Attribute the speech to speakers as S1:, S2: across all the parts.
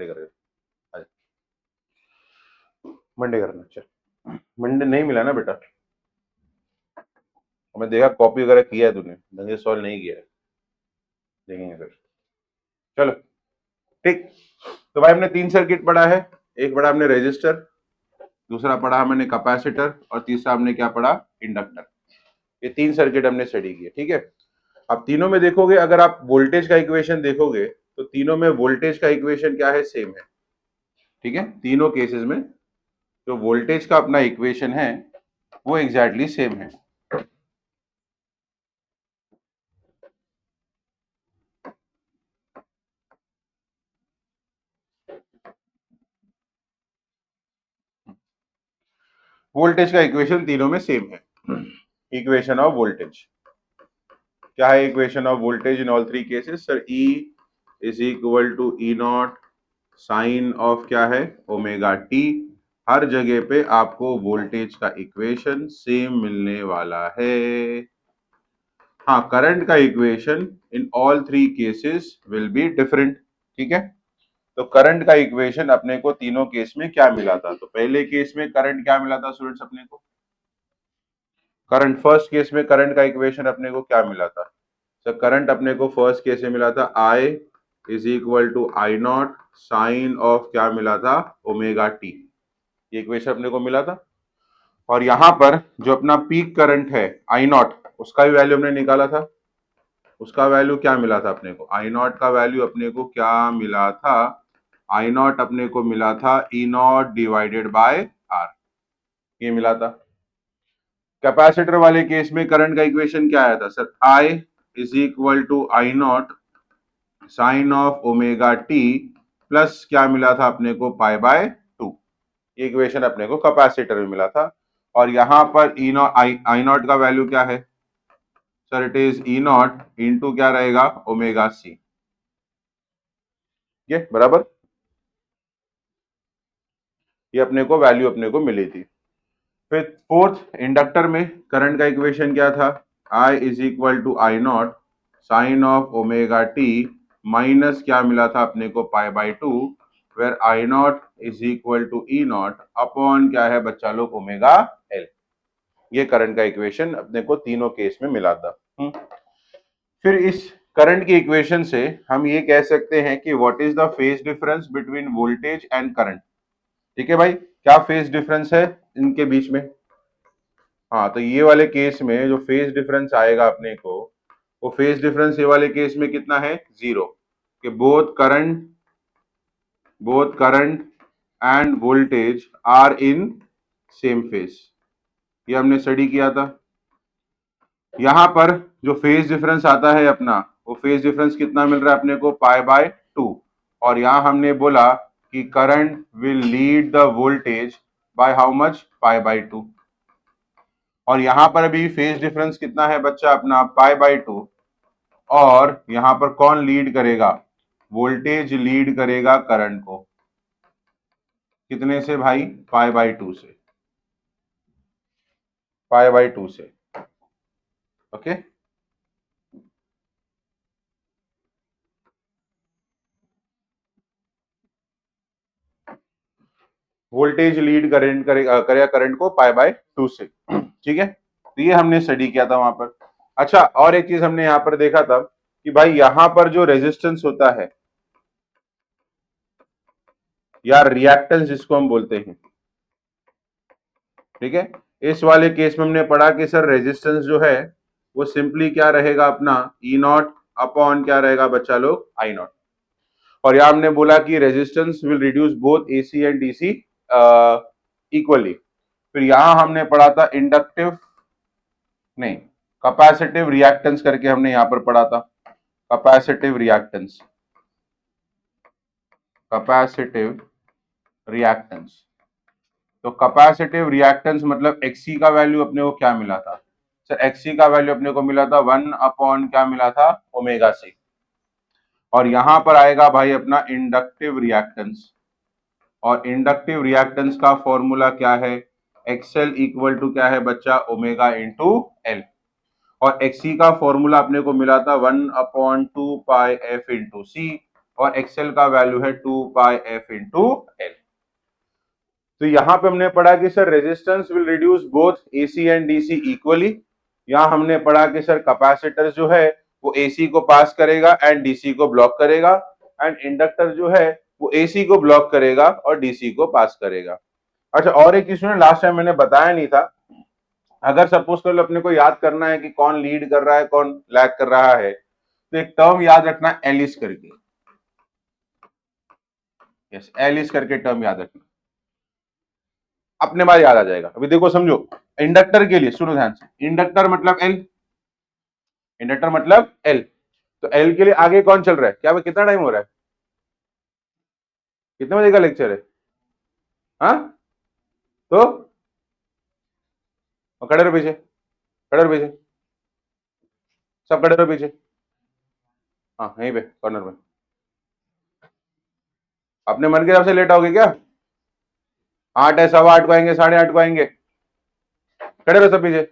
S1: Monday करेगा, Monday करना। चल मंडे नहीं मिला ना बेटा, मैं देखा कॉपी वगैरह किया है तूने, ढंग से सॉल्व नहीं किया है, देखेंगे फिर। चलो ठीक। तो भाई हमने 3 सर्किट पढ़ा है, एक पढ़ा हमने रेजिस्टर, दूसरा पढ़ा हमने कैपेसिटर, और तीसरा हमने क्या पढ़ा, इंडक्टर। ये 3 सर्किट हमने स्टडी किए, ठीक है। अब तीनों में देखोगे, अगर आप वोल्टेज का इक्वेशन देखोगे तो तीनों में वोल्टेज का इक्वेशन क्या है, सेम है, ठीक है। तीनों केसेस में जो वोल्टेज का अपना इक्वेशन है वो एग्जैक्टली सेम है। वोल्टेज का इक्वेशन तीनों में सेम है। इक्वेशन ऑफ वोल्टेज क्या है, equation of voltage in all 3 cases sir, E is equal to E not sine of क्या है, ओमेगा टी। हर जगह पे आपको वोल्टेज का इक्वेशन सेम मिलने वाला है। हाँ, करंट का equation in all 3 cases will be different, ठीक है। तो करंट का इक्वेशन अपने को तीनों केस में क्या मिला था, तो पहले केस में करंट क्या मिला था स्टूडेंट्स अपने को, करंट फर्स्ट केस में करंट का इक्वेशन अपने को क्या मिला था सर, करंट अपने को फर्स्ट केस में मिला था I is equal to I not sine of क्या मिला था, ओमेगा टी। ये इक्वेशन अपने को मिला था। और यहां पर जो अपना पीक करंट है आई नॉट, उसका भी वैल्यू हमने निकाला था। उसका वैल्यू क्या मिला था अपने को, आई नॉट का वैल्यू अपने को क्या मिला था, आई नॉट अपने को मिला था ई नॉट डिवाइडेड बाय आर, ये मिला था। कैपेसिटर वाले केस में करंट का इक्वेशन क्या आया था sir, I is equal to I not sine of omega t plus क्या मिला था अपने को, पाई बाय 2। ये इक्वेशन अपने को कैपेसिटर में मिला था। और यहां पर ई नॉट आई नॉट का वैल्यू क्या है sir, it is E not into क्या रहेगा, ओमेगा सी। ये बराबर, ये अपने को वैल्यू अपने को मिली थी। फिर फोर्थ इंडक्टर में करंट का इक्वेशन क्या था, I is equal to I not sine of omega t minus क्या मिला था अपने को, pi by 2, where I not is equal to E not upon क्या है बच्चा लोग, ओमेगा एल। ये करंट का इक्वेशन अपने को तीनों केस में मिला था। फिर इस करंट की इक्वेशन से हम ये कह सकते हैं कि what is the phase difference between voltage and current, ठीक है भाई, क्या फेज डिफरेंस है इनके बीच में। हाँ, तो ये वाले केस में जो फेज डिफरेंस आएगा अपने को, वो फेज डिफरेंस ये वाले केस में कितना है, 0, कि both current and voltage are in same phase. ये हमने स्टडी किया था। यहां पर जो फेज डिफरेंस आता है अपना, वो फेज डिफरेंस कितना मिल रहा है अपने को, पाई बाय 2। और यहां हमने बोला कि current will lead the voltage by how much, pi by 2। और यहां पर अभी फेज डिफरेंस कितना है बच्चा अपना, पाई बाय 2। और यहां पर कौन लीड करेगा, वोल्टेज लीड करेगा करंट को, कितने से भाई, पाई बाय 2 से, पाई बाय 2 से, ओके। वोल्टेज लीड करंट करेगा करंट को पाई बाय 2 से, ठीक है। तो ये हमने स्टडी किया था वहां पर। अच्छा, और एक चीज हमने यहां पर देखा था कि भाई यहां पर जो रेजिस्टेंस होता है या रिएक्टेंस जिसको हम बोलते हैं, ठीक है, इस वाले केस में हमने पढ़ा कि सर रेजिस्टेंस जो है वो सिंपली क्या रहेगा अपना, ई नॉट अपॉन क्या रहेगा बच्चा लोग, आई नॉट। और यहां हमने बोला कि resistance will reduce both AC and DC equally. फिर यहां हमने पढ़ा था इंडक्टिव, नहीं, कैपेसिटिव रिएक्टेंस करके हमने यहां पर पढ़ा था, कैपेसिटिव रिएक्टेंस, कैपेसिटिव रिएक्टेंस। तो कैपेसिटिव रिएक्टेंस मतलब एक्सी का वैल्यू अपने को क्या मिला था सर, एक्सी का वैल्यू अपने को मिला था 1 अपॉन क्या मिला था, ओमेगा सी। और यहां पर आएगा भाई अपना इंडक्टिव रिएक्टेंस, और इंडक्टिव रिएक्टेंस का फॉर्मूला क्या है, एक्सएल इक्वल टू क्या है बच्चा, ओमेगा इंटू एल। और एक्सी का फॉर्मूला अपने को मिला था 1 अपॉन 2 पाई एफ इंटू सी। और एक्सएल का वैल्यू है 2 पाई एफ इंटू एल। तो यहां पे हमने पढ़ा कि sir resistance will reduce both AC and DC equally. यहां हमने पढ़ा कि सर कैपेसिटर जो है वो एसी को पास करेगा एंड डीसी को ब्लॉक करेगा, एंड इंडक्टर जो है वो एसी को ब्लॉक करेगा और डीसी को पास करेगा। अच्छा, और एक चीज लास्ट टाइम मैंने बताया नहीं था, अगर सपोज कर लो अपने को याद करना है कि कौन लीड कर रहा है कौन लैग कर रहा है, तो एक टर्म याद रखना एलिस करके। यस, एलिस करके टर्म याद रखना, अपने बार याद आ जाएगा। अभी देखो समझो, इंडक्टर के लिए सुनो ध्यान से, इंडक्टर मतलब एल, इंडक्टर मतलब एल, तो एल के लिए आगे कौन चल रहा है, क्या कितना टाइम हो रहा है, कितने बजे का लेक्चर है? हाँ, तो खड़े रहो पीछे, खड़े रहो पीछे, सब खड़े रहो पीछे। हाँ यहीं पे कॉर्नर में। अपने मन के हिसाब से लेट आओगे क्या? 8 है, 8:15 को आएंगे, 8:30 को आएंगे, खड़े रहो सब पीछे।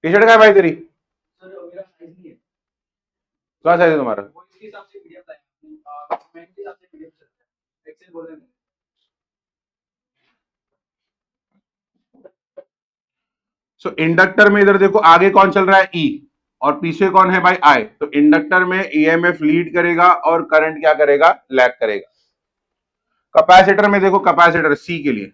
S1: टी शर्ट कहाँ है भाई तेरी? कौन साइज है तुम्हारा? सो इंडक्टर में इधर देखो आगे कौन चल रहा है ई, और पीछे कौन है भाई आई, तो इंडक्टर में ईएमएफ लीड करेगा और करंट क्या करेगा, लैग करेगा। कैपेसिटर में देखो, कैपेसिटर सी के लिए,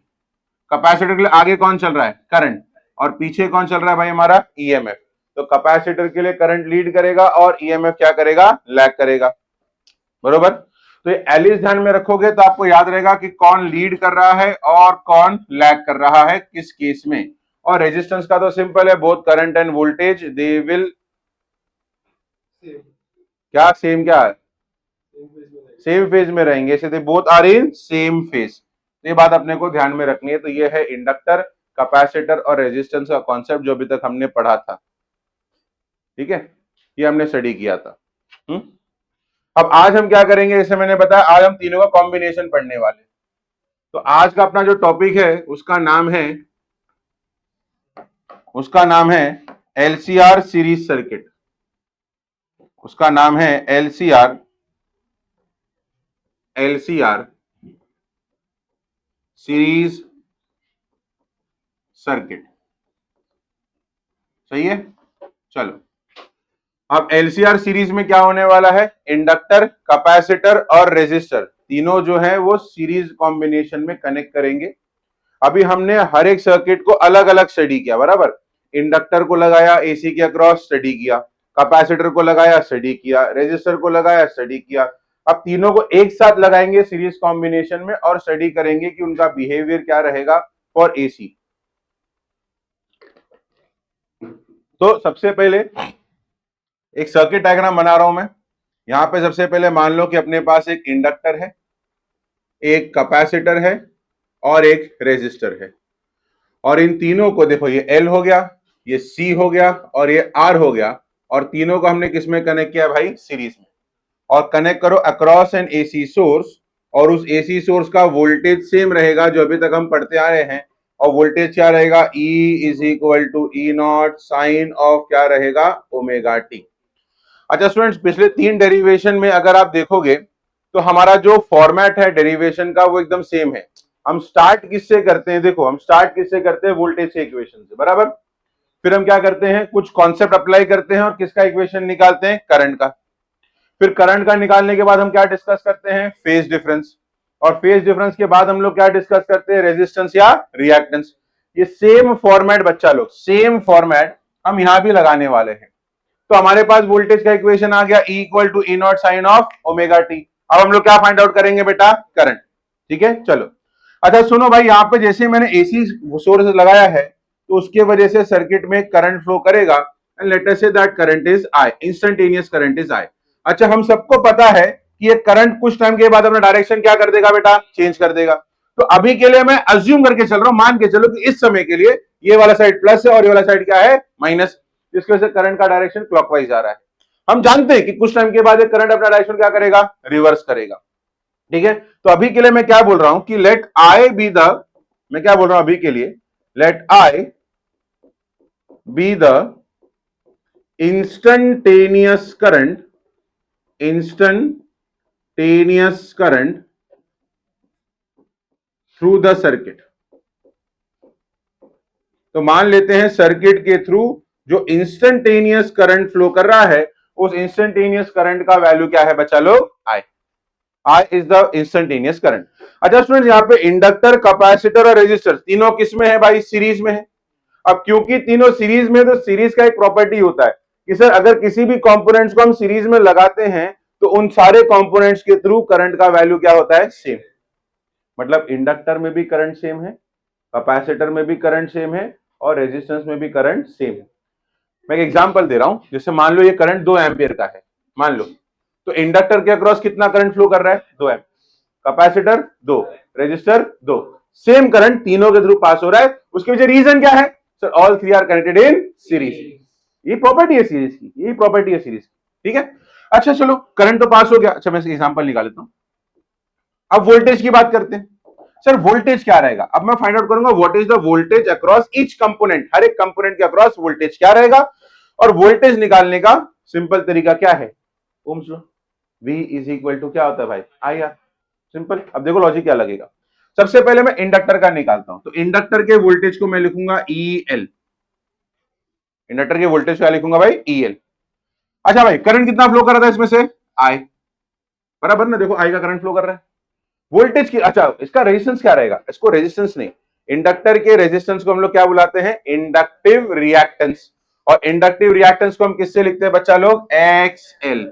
S1: कैपेसिटर के लिए आगे कौन चल रहा है, करंट, और पीछे कौन चल रहा है भाई हमारा, ईएमएफ। तो कैपेसिटर के लिए करंट लीड करेगा और ईएमएफ क्या करेगा, लैग करेगा, बरोबर। तो ये एलिस ध्यान में रखोगे तो आपको याद रहेगा कि कौन लीड कर रहा है और कौन लैग कर रहा है किस केस में। और रेजिस्टेंस का तो सिंपल है, both current and voltage they will क्या सेम, क्या है सेम फेज में रहेंगे, they both are in same phase. ये बात अपने को ध्यान में रखनी है। तो ये है इंडक्टर, कैपेसिटर और रेजिस्टेंस का कॉन्सेप्ट जो अभी तक हमने पढ़ा था, ठीक है, ये हमने स्टडी किया था। अब आज हम क्या करेंगे, जैसे मैंने बताया आज हम तीनों का कॉम्बिनेशन पढ़ने वाले। तो आज का अपना जो टॉपिक है उसका नाम है एलसीआर सीरीज सर्किट। उसका नाम है एलसीआर सीरीज सर्किट, सही है। चलो, अब एलसीआर सीरीज में क्या होने वाला है, इंडक्टर, कैपेसिटर और रेजिस्टर तीनों जो है वो सीरीज कॉम्बिनेशन में कनेक्ट करेंगे। अभी हमने हर एक सर्किट को अलग अलग स्टडी किया, बराबर। इंडक्टर को लगाया एसी के अक्रॉस, स्टडी किया, कैपेसिटर को लगाया, स्टडी किया, रेजिस्टर को लगाया, स्टडी किया। अब तीनों को एक साथ लगाएंगे सीरीज कॉम्बिनेशन में और स्टडी करेंगे कि उनका बिहेवियर क्या रहेगा फॉर एसी। तो सबसे पहले एक सर्किट डायग्राम बना रहा हूं मैं। यहां पे सबसे पहले मान लो कि अपने पास एक इंडक्टर है, एक कैपेसिटर है और एक रेजिस्टर है, और इन तीनों को देखो, ये L हो गया, ये C हो गया और ये R हो गया, और तीनों को हमने किस में कनेक्ट किया भाई, सीरीज में। और कनेक्ट करो अक्रॉस एन एसी सोर्स, और उस एसी सोर्स का वोल्टेज सेम रहेगा जो अभी तक हम पढ़ते आ रहे हैं, और वोल्टेज क्या रहेगा, E is equal to E not sine of क्या रहेगा, ओमेगा टी। अच्छा स्टूडेंट्स, पिछले 3 डेरिवेशन में अगर आप देखोगे तो हमारा जो फॉर्मेट है डेरिवेशन का वो एकदम सेम है। हम स्टार्ट किससे करते हैं, देखो हम स्टार्ट किससे करते हैं, वोल्टेज के इक्वेशन से, बराबर। फिर हम क्या करते हैं, कुछ कॉन्सेप्ट अप्लाई करते हैं और किसका इक्वेशन निकालते हैं, करंट का। फिर करंट का निकालने के बाद हम क्या डिस्कस करते हैं, फेज डिफरेंस, और फेज डिफरेंस के बाद हम लोग क्या डिस्कस करते हैं, रेजिस्टेंस या रिएक्टेंस। ये सेम फॉर्मेट बच्चा लोग, सेम फॉर्मेट हम यहां भी लगाने वाले हैं। तो हमारे पास वोल्टेज का इक्वेशन आ गया, E equal to E not sine of omega t. अब हम लोग क्या फाइंड आउट करेंगे बेटा, करंट, ठीक है। चलो, अच्छा सुनो भाई, यहाँ पे जैसे मैंने एसी सोर्स लगाया है तो उसके वजह से सर्किट में करंट फ्लो करेगा, and let us say that current is I, instantaneous current is I. अच्छा, हम सबको पता है कि ये करंट कुछ टाइम के बाद अपना डायरेक्शन क्या कर देगा बेटा, चेंज कर देगा। तो अभी के लिए मैं अज्यूम करके चल रहा हूं, मान के चलो कि इस समय के लिए ये वाला साइड प्लस है और ये वाला साइड क्या है, माइनस, जिसकी वजह से करंट का डायरेक्शन क्लॉकवाइज जा रहा है। हम जानते हैं कि कुछ टाइम के बाद करंट अपना डायरेक्शन क्या करेगा, रिवर्स करेगा, ठीक है। तो अभी के लिए मैं क्या बोल रहा हूं कि लेट आई बी द, मैं क्या बोल रहा हूं अभी के लिए, let I be the instantaneous current through the circuit. तो मान लेते हैं सर्किट के थ्रू जो इंस्टंटेनियस करंट फ्लो कर रहा है, उस इंस्टंटेनियस करंट का वैल्यू क्या है बच्चा लोग? I is the instantaneous current. अच्छा स्टूडेंट, यहां पे इंडक्टर, कैपेसिटर और रेजिस्टर तीनों किसमें है भाई? सीरीज में है। अब क्योंकि तीनों सीरीज में, तो सीरीज का एक प्रॉपर्टी होता है कि सर अगर किसी भी कंपोनेंट्स को हम सीरीज में लगाते हैं तो उन सारे कंपोनेंट्स के थ्रू करंट का वैल्यू क्या होता है? सेम। मतलब इंडक्टर में भी करंट सेम है, कैपेसिटर में भी करंट सेम है और रेजिस्टेंस में भी करंट सेम है। मैं एक एग्जांपल दे रहा हूं, जैसे मान लो ये करंट 2 एम्पियर का है, मान लो, तो इंडक्टर के अक्रॉस कितना करंट फ्लो कर रहा है? 2 ampere. Capacitor 2, resistor 2, same current तीनों के थ्रू पास हो रहा है। उसके पीछे रीजन क्या है? Sir all three are connected in series. ये प्रॉपर्टी है सीरीज की, यही प्रॉपर्टी है सीरीज की, ठीक है। अच्छा चलो, करंट तो पास हो गया। अच्छा मैं एग्जांपल निकाल लेता हूं। अब वोल्टेज की बात करते हैं। सर वोल्टेज क्या रहेगा? अब मैं फाइंड आउट करूंगा what is the voltage across each component. हर एक कंपोनेंट के अक्रॉस वोल्टेज क्या रहेगा? और वोल्टेज निकालने का सिंपल तरीका क्या है? Ohm's law. V is equal to क्या होता है भाई? IR। सिंपल। अब देखो लॉजिक क्या लगेगा। सबसे पहले मैं इंडक्टर का निकालता हूं, तो इंडक्टर के वोल्टेज को मैं लिखूंगा EL। इंडक्टर के वोल्टेज क्या लिखूंगा भाई? EL। अच्छा भाई, करंट कितना फ्लो कर रहा था इसमें से? I। बराबर ना, देखो I का करंट फ्लो कर रहा है। वोल्टेज की, अच्छा इसका रेजिस्टेंस क्या रहेगा? इसको रेजिस्टेंस नहीं, इंडक्टर के रेजिस्टेंस को हम लोग क्या बुलाते हैं? Inductive reactance. और इंडक्टिव रिएक्टेंस को हम किससे लिखते हैं बच्चा लोग? XL।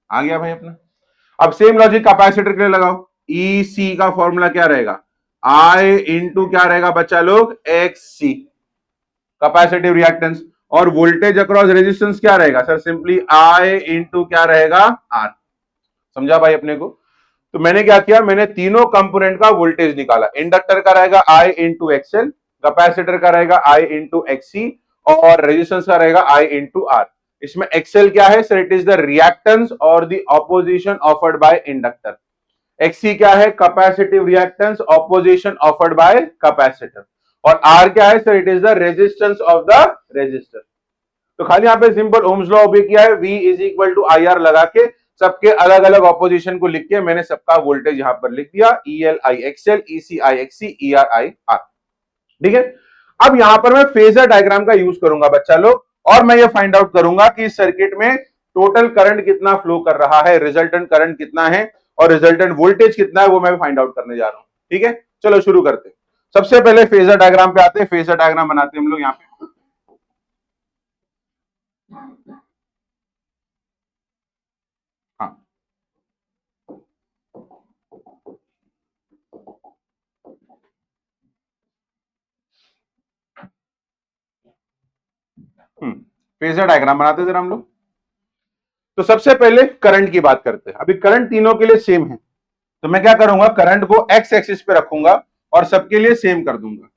S1: आ गया भाई अपना। अब सेम लॉजिक कैपेसिटर के लिए लगाओ। EC का फॉर्मूला क्या रहेगा? I इंटू क्या रहेगा बच्चा लोग? XC, capacitive reactance. और वोल्टेज अक्रॉस रेजिस्टेंस क्या रहेगा? सर सिंपली I इंटू क्या रहेगा? R। समझा भाई अपने को? तो मैंने क्या किया, मैंने तीनों कंपोनेंट का वोल्टेज निकाला। इंडक्टर का रहेगा I इंटू XL, कैपेसिटर का रहेगा I इंटू XC और रेजिस्टेंस का रहेगा I इंटू R। इसमें XL क्या है sir? It is the reactance और the opposition offered by inductor. XC क्या है? Capacitive reactance, opposition offered by capacitor. और R क्या है sir? It is the resistance of the resistor. तो खाली यहाँ पे सिंपल ओम्स लॉ ओबे किया है, V is equal to IR लगा के सबके अलग अलग ऑपोजिशन को लिख के मैंने सबका वोल्टेज यहां पर लिख दिया। EL I XL, EC I XC, ER I R। ठीक है। अब यहां पर मैं फेजर डायग्राम का यूज करूंगा बच्चा लोग, और मैं ये फाइंड आउट करूंगा कि सर्किट में टोटल करंट कितना फ्लो कर रहा है, रिजल्टेंट करंट कितना है और रिजल्टेंट वोल्टेज कितना है, वो मैं फाइंड आउट करने जा रहा हूं। ठीक है, चलो शुरू करते हैं। सबसे पहले फेजर डायग्राम पे आते हैं। फेजर डायग्राम बनाते हैं हम लोग यहाँ पे। हाँ, फेजर डायग्राम बनाते हैं जरा हम लोग। तो सबसे पहले करंट की बात करते हैं। अभी करंट तीनों के लिए सेम है, तो मैं क्या करूंगा, करंट को एक्स एक्सिस पे रखूंगा और सबके लिए सेम कर दूंगा।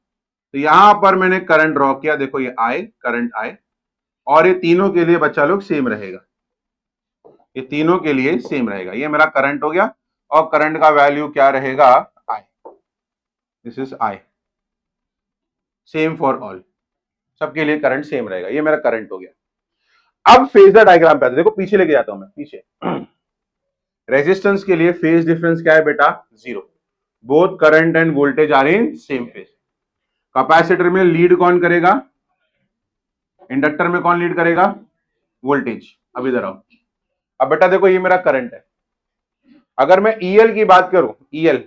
S1: तो यहां पर मैंने करंट ड्रॉ किया, देखो ये आई, करंट आई, और ये तीनों के लिए बच्चा लोग सेम रहेगा। ये तीनों के लिए सेम रहेगा। ये मेरा करंट हो गया और करंट का वैल्यू क्या रहेगा? I. This is I, same for all, सबके लिए करंट सेम रहेगा। ये मेरा करंट हो गया। अब फेजर डायग्राम पे आते, देखो पीछे लेके जाता हूं मैं, पीछे। रेजिस्टेंस के लिए फेज डिफरेंस क्या है बेटा? 0। Both current and voltage are in same phase. Capacitor में लीड कौन करेगा? इंडक्टर में कौन लीड करेगा? वोल्टेज। अब इधर आओ। अब बेटा देखो, ये मेरा करंट है। अगर मैं EL की बात करूं, EL,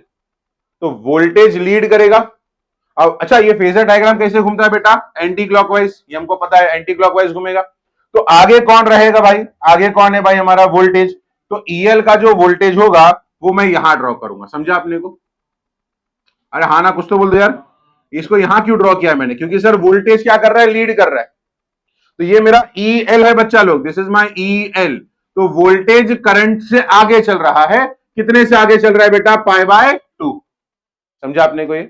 S1: तो वोल्टेज लीड करेगा। अब अच्छा, ये फेजर डायग्राम कैसे घूमता है बेटा? Anti clockwise. ये हमको पता है, एंटी क्लॉकवाइज घूमेगा। तो आगे कौन रहेगा भाई? आगे कौन है भाई? हमारा वोल्टेज। तो EL का जो वोल्टेज होगा वो मैं यहां ड्रॉ करूंगा। समझा आपने को? अरे हाँ ना, कुछ तो बोल दो यार। इसको यहां क्यों ड्रॉ किया मैंने? क्योंकि सर वोल्टेज क्या कर रहा है? लीड कर रहा है। तो ये मेरा EL है बच्चा लोग, दिस इज माय EL। तो वोल्टेज करंट से आगे चल रहा है। कितने से आगे चल रहा है बेटा? π/2। समझा आपने को ये?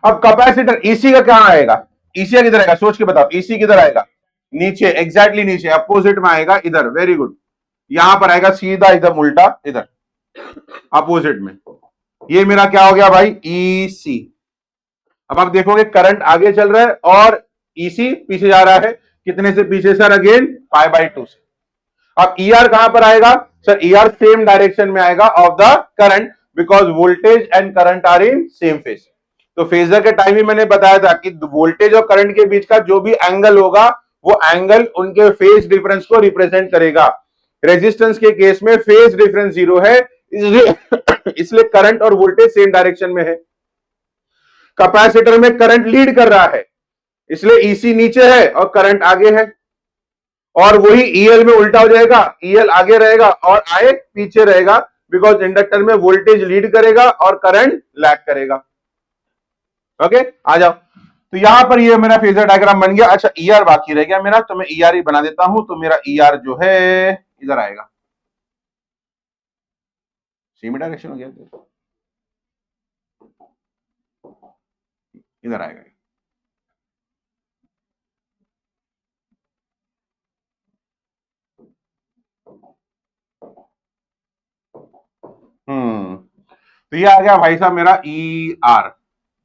S1: अब कैपेसिटर EC का क्या आएगा? EC किधर आएगा? सोच के बताओ, EC किधर आएगा? नीचे, एग्जैक्टली नीचे, अपोजिट में आएगा, इधर। Very good. यहां पर आएगा सीधा, एकदम उल्टा, इधर अपोजिट में। ये मेरा क्या हो गया भाई? EC। अब आप देखोगे करंट आगे चल रहा है और EC पीछे जा रहा है। कितने से पीछे सर? अगेन π/2 से। अब ER कहां पर आएगा सर? ER सेम डायरेक्शन में आएगा of the current, because voltage and current are in same phase. तो फेजर के टाइम ही मैंने बताया था कि वोल्टेज और करंट के बीच का जो भी एंगल होगा वो एंगल उनके फेज डिफरेंस को रिप्रेजेंट करेगा। रेजिस्टेंस के केस में फेज डिफरेंस 0 है, इसलिए करंट और वोल्टेज सेम डायरेक्शन में है। कैपेसिटर में करंट लीड कर रहा है, इसलिए EC नीचे है और करंट आगे है, और वही EL में उल्टा हो जाएगा, EL आगे रहेगा और I पीछे रहेगा, बिकॉज इंडक्टर में वोल्टेज लीड करेगा और करंट लैग करेगा। ओके, आ जाओ। तो यहां पर ये मेरा फेजर डायग्राम बन गया। अच्छा, ER बाकी रह गया मेरा, तो मैं ER ही बना देता हूं। तो मेरा ER जो है इधर आएगा, सेमी डायरेक्शन हो गया, इधर आएगा। तो ये आ गया भाई साहब मेरा ER।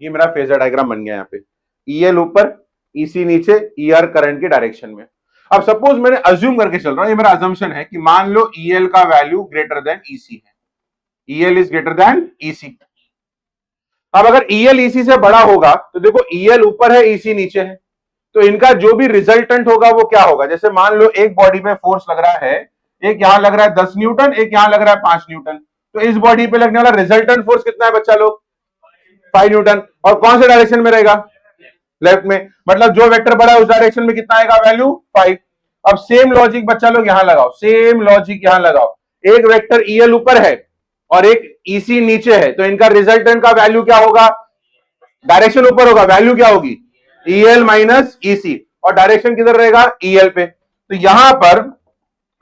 S1: ये मेरा फेजर डायग्राम बन गया। यहाँ पे EL ऊपर, EC नीचे, ER करंट के डायरेक्शन में। अब सपोज मैंने अज्यूम करके चल रहा हूं, ये मेरा अजम्पशन है कि मान लो EL का वैल्यू ग्रेटर देन EC है, EL is greater than EC। अब अगर EL EC से बड़ा होगा तो देखो EL ऊपर है, EC नीचे है, तो इनका जो भी रिजल्टेंट होगा वो क्या होगा? जैसे मान लो एक बॉडी पे फोर्स लग रहा है, एक यहां लग रहा है 10 न्यूटन, एक यहां लग रहा है 5 न्यूटन, तो इस बॉडी पे लगने वाला रिजल्टेंट फोर्स कितना है बच्चा लोग? 5 न्यूटन। और कौन से डायरेक्शन में रहेगा? लेफ्ट में। मतलब जो वेक्टर बड़ा है उस डायरेक्शन में कितना आएगा वैल्यू? 5। अब सेम लॉजिक बच्चा लोग यहां लगाओ, सेम लॉजिक यहां लगाओ। एक वेक्टर EL ऊपर है और एक EC नीचे है, तो इनका रिजल्टेंट का वैल्यू क्या होगा? डायरेक्शन ऊपर होगा, वैल्यू क्या होगी? EL माइनस EC, और डायरेक्शन किधर रहेगा? EL पे। तो यहां पर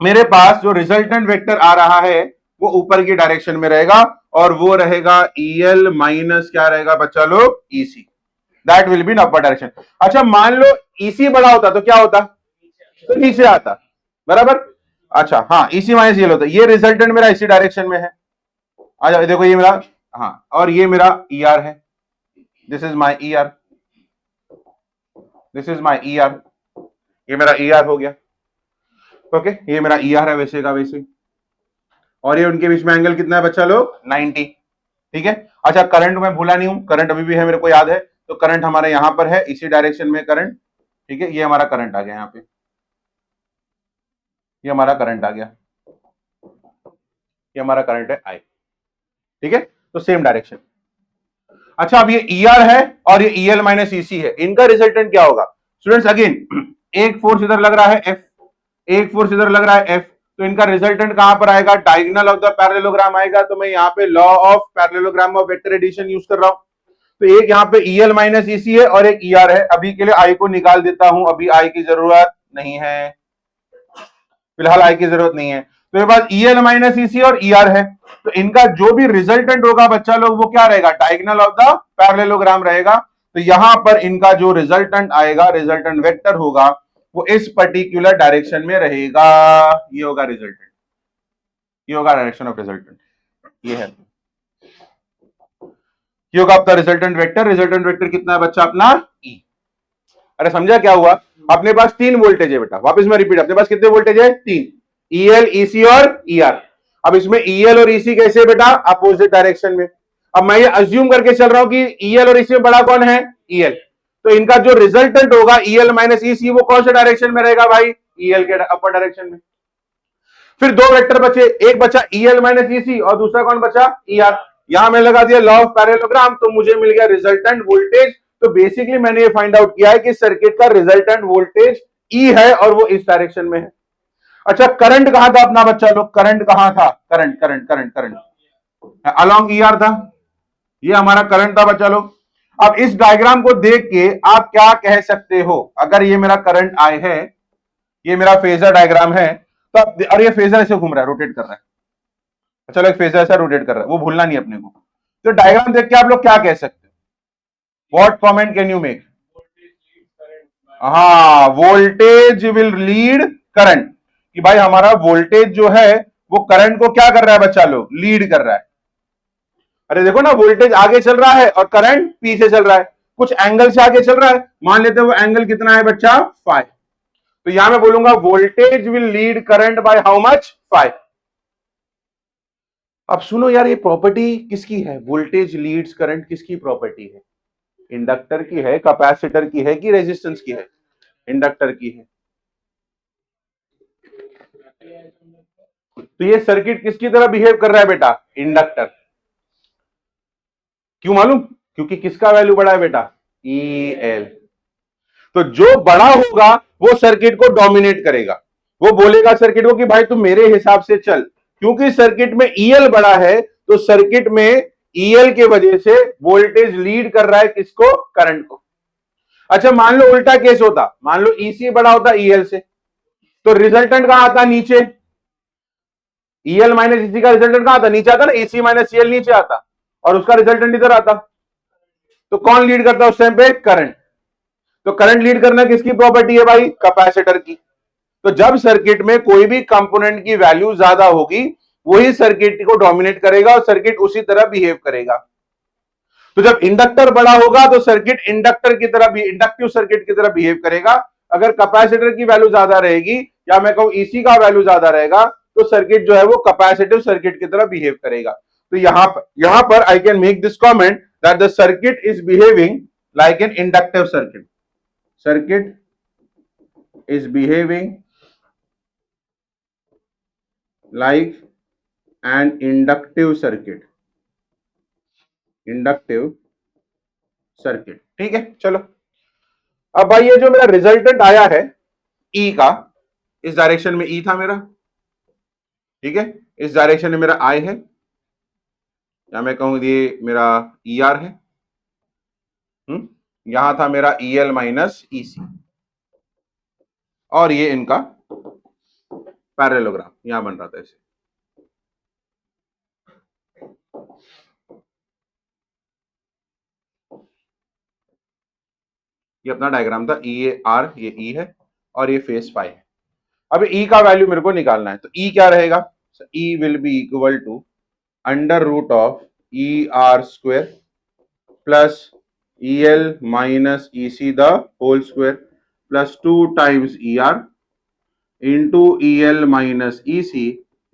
S1: मेरे पास जो रिजल्टेंट वेक्टर आ रहा है वो ऊपर की डायरेक्शन में रहेगा, और वो रहेगा EL माइनस क्या रहेगा बच्चा लोग? EC। That will be in upper direction. अच्छा, मान लो EC बड़ा होता तो क्या होता? तो नीचे आता, बराबर। अच्छा हाँ, EC माइनस EL होता। ये रिजल्टेंट मेरा इसी डायरेक्शन में है। अच्छा देखो ये मेरा, हाँ, और ये मेरा ER है, this is my ER, this is my ER। ये मेरा ER हो गया। ओके, ये मेरा ER है वैसे का वैसे, और ये उनके बीच में एंगल कितना है बच्चा लोग? 90। ठीक है। अच्छा, करंट मैं भूला नहीं हूं, करंट अभी भी है, मेरे को याद है। तो करंट हमारे यहां पर है, इसी डायरेक्शन में करंट। ठीक है, ये हमारा करंट आ गया यहाँ पे, ये हमारा करंट आ गया, ये हमारा करंट है I। ठीक है, तो सेम डायरेक्शन। अच्छा, अब ये ER है और ये EL माइनस EC है, इनका रिजल्टेंट क्या होगा स्टूडेंट्स? अगेन एक फोर्स इधर लग रहा है F, एक फोर्स इधर लग रहा है F, तो इनका रिजल्टेंट कहां पर आएगा? डायगोनल ऑफ द पैरेललोग्राम आएगा। तो मैं यहाँ पे law of parallelogram of vector addition use कर रहा हूं। तो एक यहाँ पे EL माइनस EC है और एक ER है। अभी के लिए I को निकाल देता हूं, अभी I की जरूरत नहीं है, फिलहाल I की जरूरत नहीं है। तो मेरे पास EL माइनस EC और ER है, तो इनका जो भी रिजल्टेंट होगा बच्चा लोग वो क्या रहेगा? डायगोनल ऑफ द पैरेललोग्राम रहेगा। तो यहां पर इनका जो रिजल्टेंट आएगा, रिजल्टेंट वेक्टर होगा, वो इस पर्टिकुलर डायरेक्शन में रहेगा। ये होगा रिजल्टेंट, ये होगा डायरेक्शन ऑफ रिजल्टेंट, ये है, ये होगा आपका रिजल्टेंट वेक्टर। रिजल्टेंट वेक्टर कितना है बच्चा अपना? E। अरे समझा क्या हुआ? अपने पास 3 वोल्टेज है बेटा, वापस में रिपीट, अपने पास कितने वोल्टेज है? 3, EL EC और ER। अब इसमें EL और EC कैसे बेटा? अपोजिट डायरेक्शन में। अब मैं ये अज्यूम करके चल रहा हूं कि EL और EC में बड़ा कौन है? EL। तो इनका जो रिजल्टेंट होगा EL माइनस EC, वो कौन से डायरेक्शन में रहेगा भाई? EL के अपर डायरेक्शन में। फिर 2 वेक्टर बचे, एक बचा EL माइनस EC और दूसरा कौन बचा? ER। यहां मैं लगा दिया लॉ ऑफ पैरेललोग्राम, तो मुझे मिल गया रिजल्टेंट वोल्टेज। तो बेसिकली मैंने ये फाइंड आउट किया है कि सर्किट का रिजल्टेंट वोल्टेज E है और वो इस डायरेक्शन में है। अच्छा, करंट कहां था अपना बच्चा लोग? करंट कहां था? Current current current current along ER था, ये हमारा करंट था बच्चा लोग। अब इस डायग्राम को देख के आप क्या कह सकते हो? अगर ये मेरा करंट I है, ये मेरा फेजर डायग्राम है, तो और ये फेजर ऐसे घूम रहा है, रोटेट कर रहा है, चलो एक फेजर ऐसा रोटेट कर रहा है, वो भूलना नहीं अपने को। तो डायग्राम देख के आप लोग क्या कह सकते हो? What comment can you make? हाँ, वोल्टेज विल लीड करंट, कि भाई हमारा वोल्टेज जो है वो करंट को क्या कर रहा है बच्चा लोग? लीड कर रहा है। अरे देखो ना, वोल्टेज आगे चल रहा है और करंट पीछे चल रहा है, कुछ एंगल से आगे चल रहा है। मान लेते हैं वो एंगल कितना है बच्चा? 5। तो यहां मैं बोलूंगा voltage will lead current by how much 5। अब सुनो यार, ये प्रॉपर्टी किसकी है? वोल्टेज लीड्स करंट किसकी प्रॉपर्टी है? इंडक्टर की है, कैपेसिटर की है कि रेजिस्टेंस की है? इंडक्टर की है। तो ये सर्किट किसकी तरह बिहेव कर रहा है बेटा? इंडक्टर। क्यों मालूम? क्योंकि किसका वैल्यू बड़ा है बेटा? E L. तो जो बड़ा होगा वो सर्किट को डोमिनेट करेगा, वो बोलेगा सर्किट को कि भाई तुम मेरे हिसाब से चल। क्योंकि सर्किट में ईएल बड़ा है तो सर्किट में ईएल के वजह से वोल्टेज लीड कर रहा है किसको? करंट को। अच्छा मान लो उल्टा केस होता, मान लो ईसी बड़ा होता ईएल से, तो रिजल्टेंट कहां आता? नीचे। ईएल माइनस ईसी का रिजल्टेंट कहां आता? नीचे आता ना, ईसी माइनस ईएल नीचे आता और उसका रिजल्टेंट इधर आता। तो कौन लीड करता है उस टाइम पे? करंट। तो करंट लीड करना किसकी प्रॉपर्टी है भाई? कैपेसिटर की। तो जब सर्किट में कोई भी कंपोनेंट की वैल्यू ज्यादा होगी वही सर्किट को डोमिनेट करेगा और सर्किट उसी तरह बिहेव करेगा। तो जब इंडक्टर बड़ा होगा तो सर्किट इंडक्टर की तरह भी, इंडक्टिव सर्किट की तरह बिहेव करेगा। अगर कैपेसिटर की वैल्यू ज्यादा रहेगी या मैं कहूं ईसी का वैल्यू ज्यादा रहेगा तो सर्किट जो है वो कैपेसिटिव सर्किट की तरह बिहेव करेगा। तो यहां पर I can make this comment that the circuit is behaving like an inductive circuit. Circuit is behaving like an inductive circuit। Inductive circuit. ठीक है, चलो अब भाई ये जो मेरा रिजल्टेंट आया है ई का, इस डायरेक्शन में ई था मेरा, ठीक है, इस डायरेक्शन में मेरा आई है, या मैं कहूं ये मेरा ई आर है। यहां था मेरा ई एल माइनस ईसी और ये इनका पैरेललोग्राम यहां बन रहा था ऐसे। ये अपना डायग्राम था, ई आर, ये ई है और ये फेस फाई है। अब ई का वैल्यू मेरे को निकालना है, तो ई क्या रहेगा? E will be equal to under root of E R square plus E L minus E C the whole square plus 2 times E R into E L minus E C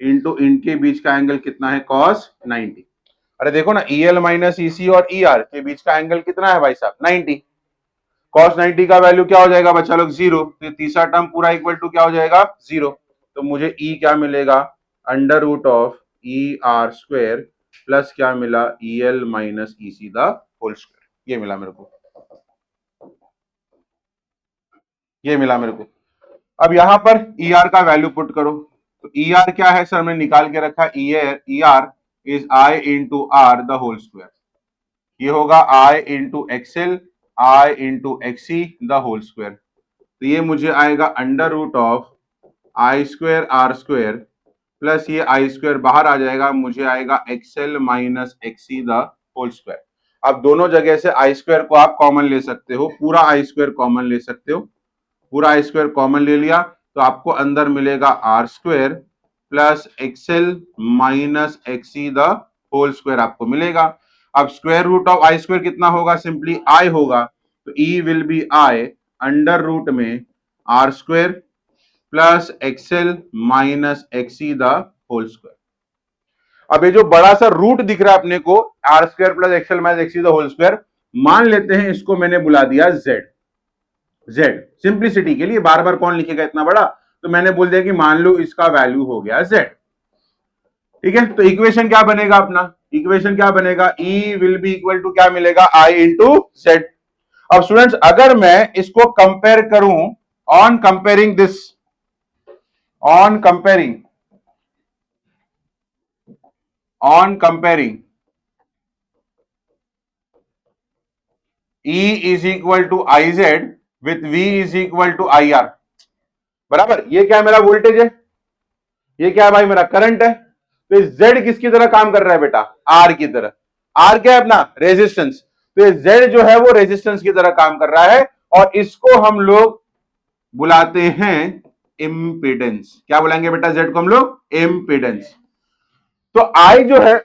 S1: into इनके बीच का angle कितना है? Cos 90। अरे देखो ना, ई L minus E सी और E R के बीच का एंगल कितना है भाई साहब? 90। कॉस 90 का वैल्यू क्या हो जाएगा बच्चा लोग? 0। तो तीसरा टर्म पूरा इक्वल टू क्या हो जाएगा? 0। तो मुझे ई क्या मिलेगा? Under root of E R square plus क्या मिला? E L minus E C the whole square. ये मिला मेरे को, ये मिला मेरे को। अब यहां पर ई आर का वैल्यू पुट करो, तो ई आर क्या है सर? मैं निकाल के रखा, E R is I into R the whole square. ये होगा I into XL I into XC the whole square. तो ये मुझे आएगा under root of I square R square plus ये आई स्क्वायर बाहर आ जाएगा, मुझे आएगा XL minus XC the whole square. अब दोनों जगह से आई स्क्वायर को आप कॉमन ले सकते हो, पूरा आई स्क्वायर कॉमन ले सकते हो। पूरा आई स्क्वायर कॉमन ले लिया तो आपको अंदर मिलेगा R square plus XL minus XC the whole square आपको मिलेगा। अब square root of I square कितना होगा? सिंपली आई होगा, तो E will be I under root में R square plus XL minus XC the whole square. अब ये जो बड़ा सा रूट दिख रहा है अपने को, R square plus XL minus XC the whole square, मान लेते हैं इसको मैंने बुला दिया जेड। जेड सिंप्लिसिटी के लिए, बार बार कौन लिखेगा इतना बड़ा, तो मैंने बोल दिया कि मान लो इसका वैल्यू हो गया जेड। ठीक है, तो इक्वेशन क्या बनेगा अपना? इक्वेशन क्या बनेगा? ई विल बी इक्वल टू क्या मिलेगा? आई इंटू जेड। अब स्टूडेंट्स अगर मैं इसको कंपेयर करूं, on comparing this, on comparing E is equal to IZ with V is equal to IR, बराबर। ये क्या है? मेरा वोल्टेज है, ये क्या है भाई? मेरा करंट है। तो Z किसकी तरह काम कर रहा है बेटा? R की तरह। R क्या है अपना? रेजिस्टेंस। तो ये Z जो है वो रेजिस्टेंस की तरह काम कर रहा है और इसको हम लोग बुलाते हैं इम्पीडेंस। क्या बुलाएंगे बेटा? Z को हम लोग इम्पीडेंस। तो I जो है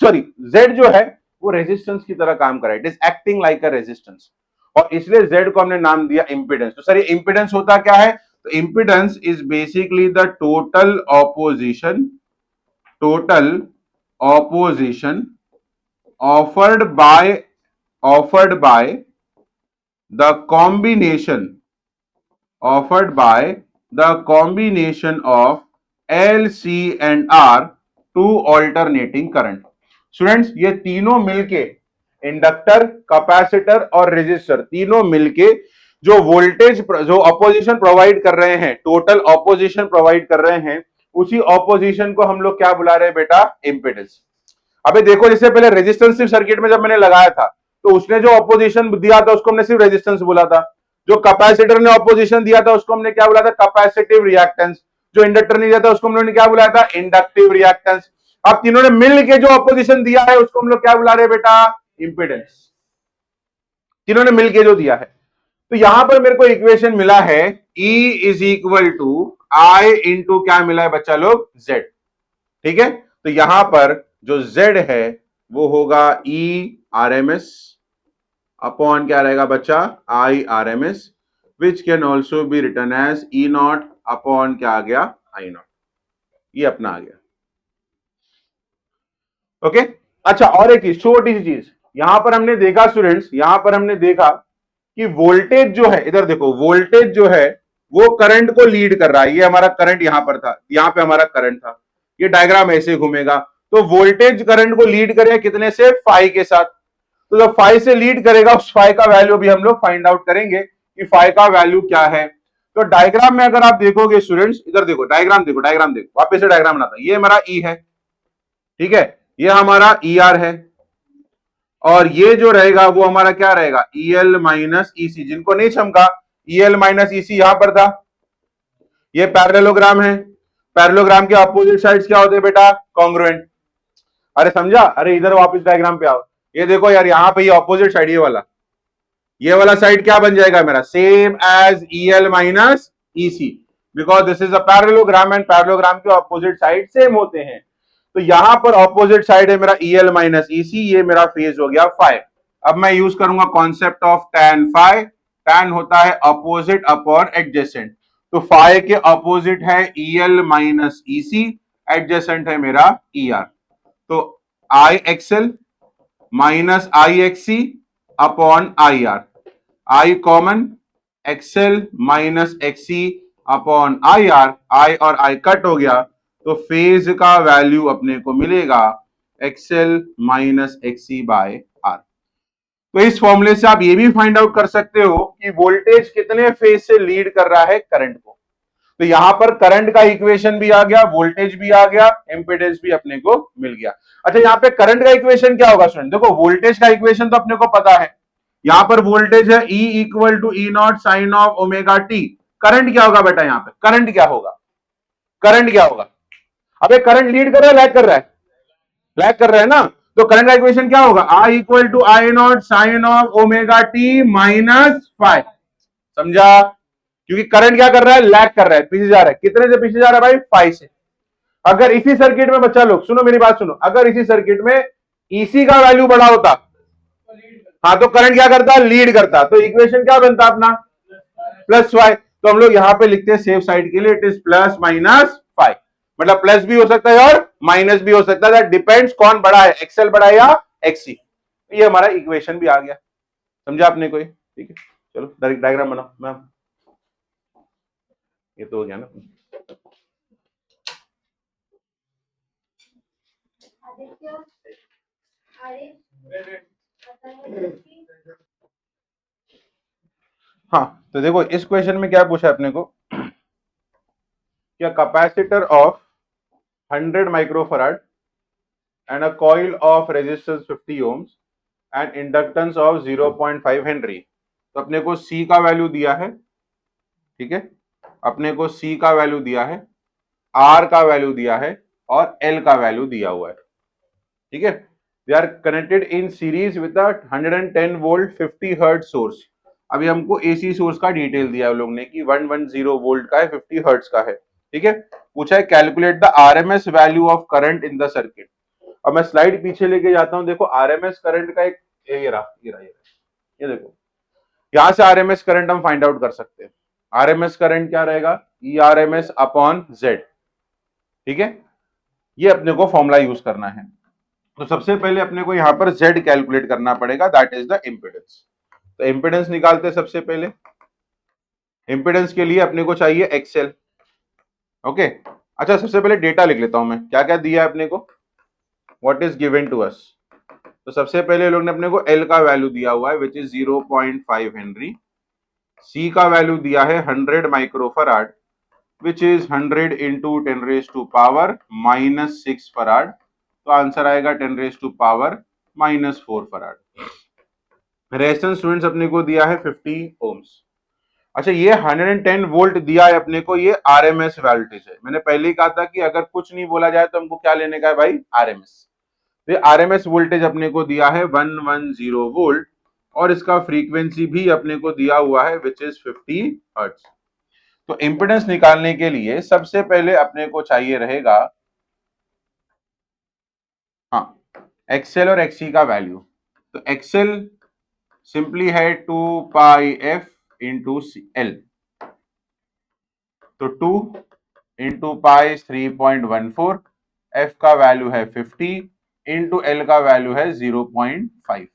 S1: सॉरी Z जो है वो रेजिस्टेंस की तरह काम कर रहा है, it is acting like a resistance, और इसलिए Z को हमने नाम दिया इंपीडेंस। तो सर ये इंपीडेंस होता क्या है? तो impedance is basically the total opposition offered by the combination of L, C and R to alternating current. Students ये तीनों मिलके इंडक्टर, कैपेसिटर और रेजिस्टर तीनों मिलके जो वोल्टेज जो अपोजिशन प्रोवाइड कर रहे हैं, टोटल ऑपोजिशन प्रोवाइड कर रहे हैं, उसी ऑपोजिशन को हम लोग क्या बुला रहे हैं बेटा? इंपेडेंस। अबे देखो, जैसे पहले रेजिस्टेंस सिर्फ सर्किट में जब मैंने लगाया था तो उसने जो ऑपोजिशन दिया था उसको हमने सिर्फ रेजिस्टेंस बोला था। जो कैपेसिटर ने ऑपोजिशन दिया था उसको हमने क्या बोला था? Capacitive reactance. जो इंडक्टर ने दिया था उसको हमने क्या बुलाया था? Inductive reactance. अब तीनों ने मिल के जो ऑपोजिशन दिया है उसको हम लोग क्या बुला रहे हैं बेटा? इंपेडेंस। तीनों ने मिलके जो दिया है। तो यहां पर मेरे को इक्वेशन मिला है E is equal to I into क्या मिला है बच्चा लोग? Z। ठीक है, तो यहां पर जो Z है वो होगा E RMS अपॉन क्या रहेगा बच्चा? I RMS, which can also be written as E not upon क्या आ गया? I not. ये अपना आ गया। ओके, अच्छा और एक छोटी सी चीज यहां पर हमने देखा स्टूडेंट्स, यहां पर हमने देखा कि वोल्टेज जो है, इधर देखो, वोल्टेज जो है वो करंट को लीड कर रहा है। ये हमारा करंट यहां पर था, यहां पे हमारा करंट था। ये डायग्राम ऐसे घूमेगा, तो वोल्टेज करंट को लीड करेगा कितने से? फाई के साथ। तो जब फाई से लीड करेगा उस फाई का वैल्यू भी हम लोग फाइंड आउट करेंगे कि फाई का वैल्यू क्या है। तो डायग्राम में अगर आप देखोगे स्टूडेंट्स, इधर देखो, डायग्राम देखो, डायग्राम देखो, वापस से डायग्राम बनाता है। ये हमारा ई है, ठीक है, ये हमारा ई आर है, और ये जो रहेगा वो हमारा क्या रहेगा? EL minus EC। जिनको नहीं चमका, EL माइनस EC यहां पर था। ये पैरेललोग्राम है, पैरेललोग्राम के अपोजिट साइड्स क्या होते हैं बेटा? कॉन्ग्रुएंट। अरे समझा? अरे इधर वापस डायग्राम पे आओ, ये देखो यार, यहाँ पे ये अपोजिट साइड, ये वाला साइड क्या बन जाएगा मेरा? Same as EL minus EC, because this is a parallelogram and parallelogram के अपोजिट साइड सेम होते हैं। तो यहां पर ऑपोजिट साइड है मेरा EL माइनस EC, ये मेरा फेज हो गया फाई। अब मैं यूज करूंगा concept of tan phi. tan होता है अपोजिट अपॉन एडजेसेंट, तो फाई के अपोजिट है EL माइनस EC, एडजेसेंट है मेरा ER। तो IXL minus IXC upon IR, I common, XL minus XC upon IR, I और I कट हो गया, तो फेज का वैल्यू अपने को मिलेगा XL minus XC by R। तो इस फॉर्मूले से आप ये भी फाइंड आउट कर सकते हो कि वोल्टेज कितने फेज से लीड कर रहा है करंट को। तो यहां पर करंट का इक्वेशन भी आ गया, वोल्टेज भी आ गया, इंपेडेंस भी अपने को मिल गया। अच्छा, यहाँ पे करंट का इक्वेशन क्या होगा स्टूडेंट? देखो, वोल्टेज का इक्वेशन तो अपने को पता है, यहां पर वोल्टेज है E equal to E not sine of omega t. Current क्या होगा बेटा? यहाँ पे करंट क्या होगा? करंट क्या होगा? अबे करंट लीड कर रहा है, लैग कर रहा है? लैग कर रहा है ना, तो करंट का इक्वेशन क्या होगा? I equal to I not sine of omega t minus five. समझा? क्योंकि करंट क्या कर रहा है? लैग कर रहा है, पीछे जा रहा है। कितने से पीछे जा रहा है भाई? फाइव से। अगर इसी सर्किट में, बच्चा लोग सुनो मेरी बात सुनो, अगर इसी सर्किट में EC का वैल्यू बड़ा होता, हाँ, तो करंट क्या करता? लीड करता। तो इक्वेशन क्या बनता अपना? Plus five. तो हम लोग यहां पे लिखते हैं सेफ साइड के लिए, it is plus minus five. मतलब प्लस भी हो सकता है और माइनस भी हो सकता है, दैट डिपेंड्स कौन बड़ा है, एक्सएल बड़ा है या XC। ये हमारा इक्वेशन भी आ गया। समझा आपने कोई? ठीक है, चलो डायग्राम बनाओ मैम। ये तो हो गया ना। हाँ, तो देखो इस क्वेश्चन में क्या पूछा अपने को? क्या capacitor of 100 microfarad and a coil of resistance 50 ohms and inductance of 0.5 Henry. तो अपने को C का वैल्यू दिया है, ठीक है, अपने को C का वैल्यू दिया है, R का वैल्यू दिया है और L का वैल्यू दिया हुआ है, ठीक है। They are connected in series with 110 volt 50 hertz source. अभी हमको AC सोर्स का डिटेल दिया है लोग ने कि 110 वोल्ट का है, 50 हर्ट्ज का है, ठीक है। पूछा है calculate the RMS value of current in the circuit. अब मैं स्लाइड पीछे लेके जाता हूं, देखो RMS करंट का एक ये रहा, ये देखो, यहां से RMS करंट हम फाइंड आउट कर सकते हैं। आरएमएस करंट क्या रहेगा, E R M S upon Z. ठीक है, ये अपने को फॉर्मूला यूज करना है। तो सबसे पहले अपने को यहां पर जेड कैलकुलेट करना पड़ेगा, दैट इज द इम्पिडेंस। तो इम्पिडेंस निकालते सबसे पहले। इम्पिडेंस के लिए अपने को चाहिए एक्सएल। ओके, अच्छा सबसे पहले डेटा लिख लेता हूं मैं, क्या क्या दिया है अपने को, what is given to us. तो सबसे पहले लोग ने अपने को एल का वैल्यू दिया हुआ है विच इज 0.5 हेनरी, सी का वैल्यू दिया है 100 माइक्रोफराड विच इज 100 इंटू 10⁻⁻⁻⁻⁻⁻⁻⁻⁻⁻⁻⁻⁻⁻⁻⁻⁻⁻⁻⁻⁻⁻⁻⁻⁻⁻⁻⁻⁻⁻⁻⁻⁻⁻⁻⁻⁻⁻⁻⁻⁻⁻⁻⁻⁻⁻⁻⁻⁻⁻⁻⁻⁻⁻⁻⁻⁻⁻⁻⁻⁻⁻⁻⁻⁻⁻⁻⁻⁻⁻⁻⁻⁻⁻⁻⁻⁻⁻⁻⁻⁻⁻⁻⁻⁻⁻⁻⁻⁻⁻⁻⁻⁻⁻⁻⁻⁻⁻⁻⁻⁻⁻⁻⁻⁻⁻⁻⁻⁻⁻⁻⁻रेजिस्टेंस स्टूडेंट्स अपने को दिया है 50 ओम्स। अच्छा ये 110 वोल्ट दिया है अपने को, ये आरएमएस वोल्टेज है। मैंने पहले ही कहा था कि अगर कुछ नहीं बोला जाए तो हमको क्या लेने का है भाई, आरएमएस। तो आरएमएस वोल्टेज अपने को दिया है 110 वोल्ट और इसका फ्रीक्वेंसी भी अपने को दिया हुआ है विच इज 50 हर्ट्ज। तो इंपेडेंस निकालने के लिए सबसे पहले अपने को चाहिए रहेगा हाँ एक्सएल और एक्सी का वैल्यू। तो एक्सएल सिंपली है 2 पाई एफ इंटू एल, तो 2 इंटू पाई 3.14, एफ का वैल्यू है 50 इंटू एल का वैल्यू है 0.5।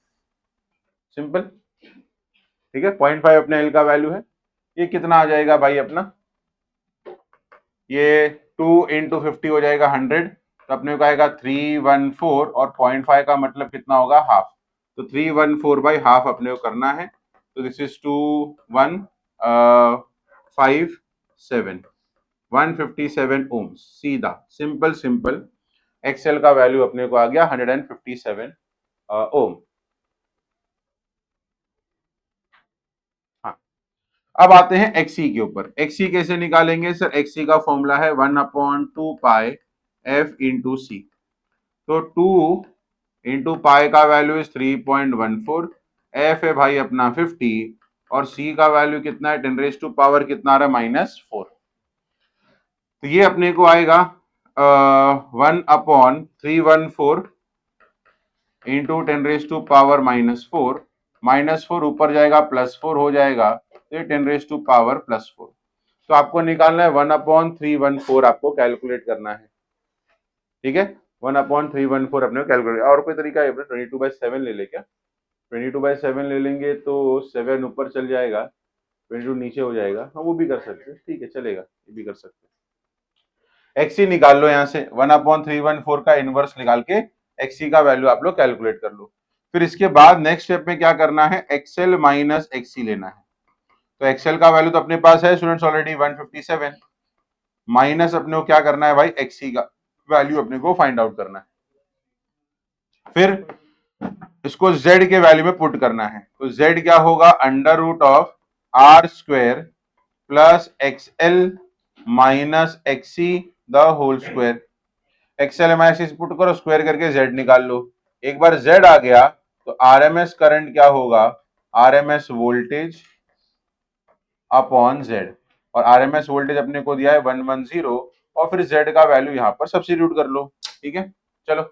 S1: सिंपल, ठीक है, 0.5 अपने एल का वैल्यू है। ये कितना आ जाएगा भाई अपना, ये 2 इंटू 50 हो जाएगा 100, तो अपने को आएगा 314 और 0.5 का मतलब कितना होगा, हाफ। तो 314 बाई हाफ अपने को करना है। तो दिस इज 2157 157 ओम्स, सीधा सिंपल सिंपल। एक्सएल का वैल्यू अपने को आ गया 157 ओम। हाँ, अब आते हैं एक्सी के ऊपर। एक्सी कैसे निकालेंगे सर, एक्सी का फॉर्मूला है 1/2 पाई एफ इंटू सी। तो 2 इंटू पाई का वैल्यू इज 3.14, एफ है भाई अपना 50 और सी का वैल्यू कितना है 10⁻⁻ कितना आ रहा है -4। तो ये अपने को आएगा 1/314 इंटू 10⁻⁻⁻4, -4 ऊपर जाएगा +4 हो जाएगा, तो 10⁻⁻+4। तो आपको निकालना है 1/314 आपको कैलकुलेट करना है। ठीक है, 1/314 अपने को कैलकुलेट। और कोई तरीका है 22/7 ले ले क्या, 22/7 ले लेंगे तो 7 ऊपर चल जाएगा, 22 नीचे हो जाएगा। हाँ वो भी कर सकते हैं, ठीक है चलेगा, ये भी कर सकते हैं। एक्सी निकाल लो यहाँ से, 1/314 का इनवर्स निकाल के एक्सी का वैल्यू आप लोग कैलकुलेट कर लो। फिर इसके बाद नेक्स्ट स्टेप में क्या करना है, एक्सएल माइनस एक्सी लेना है। तो एक्सएल का वैल्यू तो अपने पास है स्टूडेंट्स ऑलरेडी 157, माइनस अपने को क्या करना है भाई, एक्सी का वैल्यू अपने को फाइंड आउट करना है। फिर इसको z के वैल्यू में पुट करना है। तो z क्या होगा, √r² plus XL minus XC the whole square. XL minus XC put करो, स्क्वायर करके z निकाल लो। एक बार z आ गया तो आरएमएस करंट क्या होगा, आरएमएस वोल्टेज अपॉन z, और आरएमएस वोल्टेज अपने को दिया है 110 और फिर z का वैल्यू यहां पर सब्स्टिट्यूट कर लो। ठीक है चलो